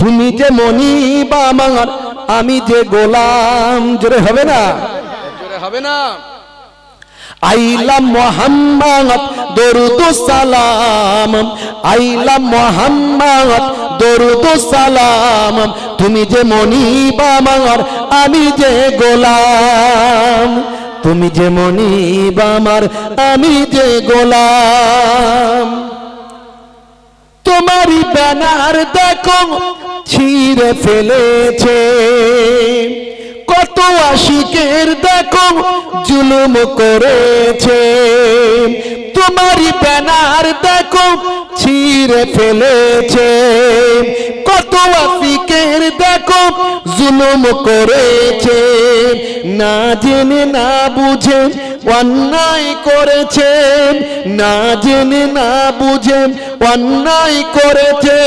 তুমি যে মনিব আমার, আমি যে গোলাম। জোরে হবে না? জোরে হবে না? আইলা মুহাম্মদ দরুদ সালাম, আইলা মুহাম্মদ দরুদ সালাম। তুমি যে মনিব আমার, আমি যে গোলাম। তুমি যে মনিব আমার, আমি যে গোলাম। তোমারই ব্যানার দেখো ছিঁড়ে ফেলেছে, কত আশিকের দেখো জুলুম করেছে। তোমারই ব্যানার দেখো ছিঁড়ে ফেলেছে, কত আশিকের দেখো জুলুম করেছে। না জেনে না বুঝে অন্যায় করেছে, না জেনে না বুঝে অন্যায় করেছে।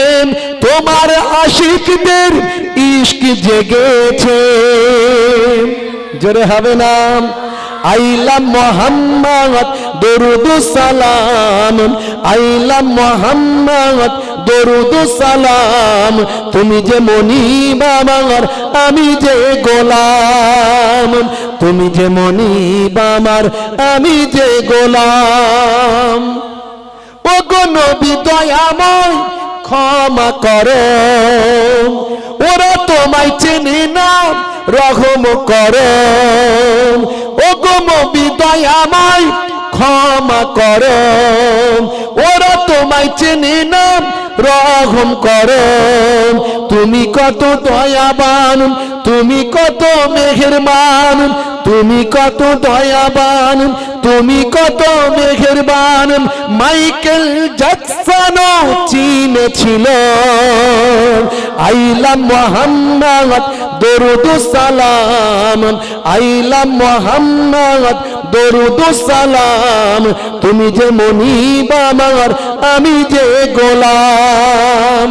তোমার আশিকদের ইশক জেগেছে। জোরে হবে না? আইলা মুহাম্মদ দরুদ সালাম, আইলা মুহাম্মদ দরুদ সালাম। তুমি যে মনিব আমার, আমি যে গোলাম। তুমি যে মনিব আমার, আমি যে গোলাম। ও গো নবী দয়াময় ক্ষমা করো, ওরা তোমায় চেনে না, রহম করো। ও গো নবী দয়াময় ক্ষমা করো, ওরা তোমায় চেনে না, রহম করো। তুমি কত দয়াবান, তুমি কত মেহেরবান, তুমি কত দয়াবান, তুমি কত মেহেরবান। মাইকেল জ্যাকসনও চিনেছিল। আইলা মুহাম্মদ দরুদ সালাম, আইলা মুহাম্মদ দরুদ সালাম। তুমি যে মনিব আমার, আমি যে গোলাম।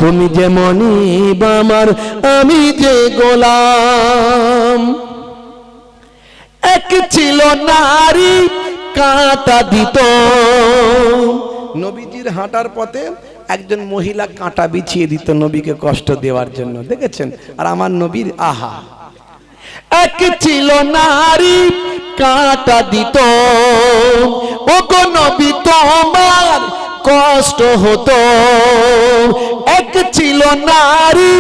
তুমি যে মনিব আমার, আমি যে গোলাম। এক ছিল নারী কাঁটা দিত, নবীজির হাঁটার পথে একজন মহিলা কাঁটা বিছিয়ে দিত নবীকে কষ্ট দেওয়ার জন্য। দেখেছেন? আর আমার নবীর আহা। এক ছিল নারী কাঁটা দিত, ও গো নবী তোমার কষ্ট হতো। এক ছিল নারী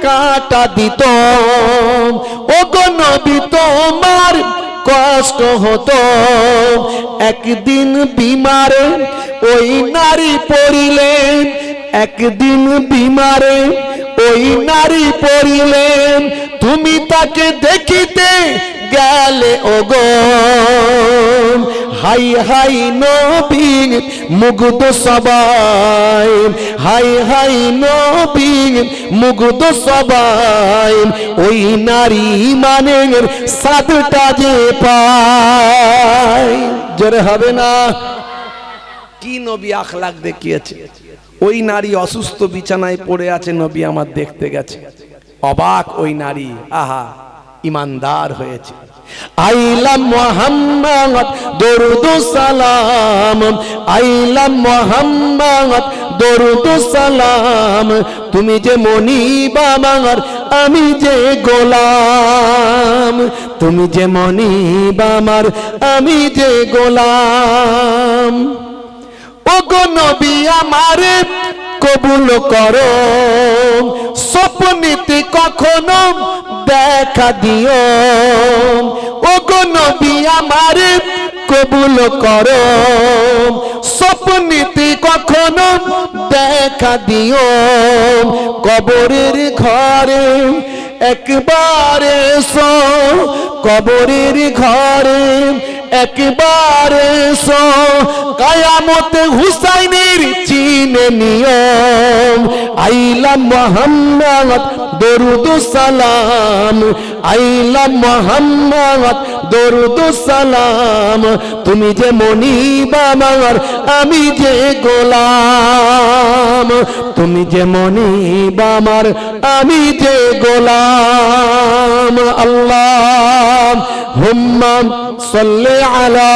কাঁটা দিত, ও গো নবী তোমার কষ্ট হতো। একদিন বিমারে ওই নারী পড়িলেন, একদিন বিমারে ওই নারী পড়িলেন। তুমি তাকে দেখিতে গেলে ওগো, হাই হাই নবী মুগ্ধ সবাই, হাই হাই নবী মুগ্ধ সবাই। ওই নারী মানের সাধটা যে পায়। জোরে হবে না? কি নবী আখলাক দেখিয়েছে। ওই নারী অসুস্থ বিছানায় পড়ে আছে, নবী আমার দেখতে গেছে। অবাক ওই নারী, আহা ইমানদার হয়েছে। আইলা মুহাম্মদ দরুদ সালাম, আইলা মুহাম্মদ দরুদ সালাম। তুমি যে মনিব আমার, আমি যে গোলাম। তুমি যে মনিব আমার, আমি যে গোলাম। ও গো নবী আমারে কবুল করো, স্বপ্নেতে কখনো দেখা দিও। ও গো নবী আমারে কবুল করো, স্বপ্নেতে কখনো দেখা দিও। কবরের ঘরে একবার এসো, কবরের ঘরে একবার এসো। কায়ামতে হুসাইনের চিনে নিও। আইলা মুহাম্মদ দরুদ সালাম, আইলা মুহাম্মদ দরুদ সালাম। তুমি যে মনিব আমার, আমি যে গোলাম। তুমি যে মনিব আমার, আমি যে গোলাম। আল্লাহুম্মা সাল্লি আলা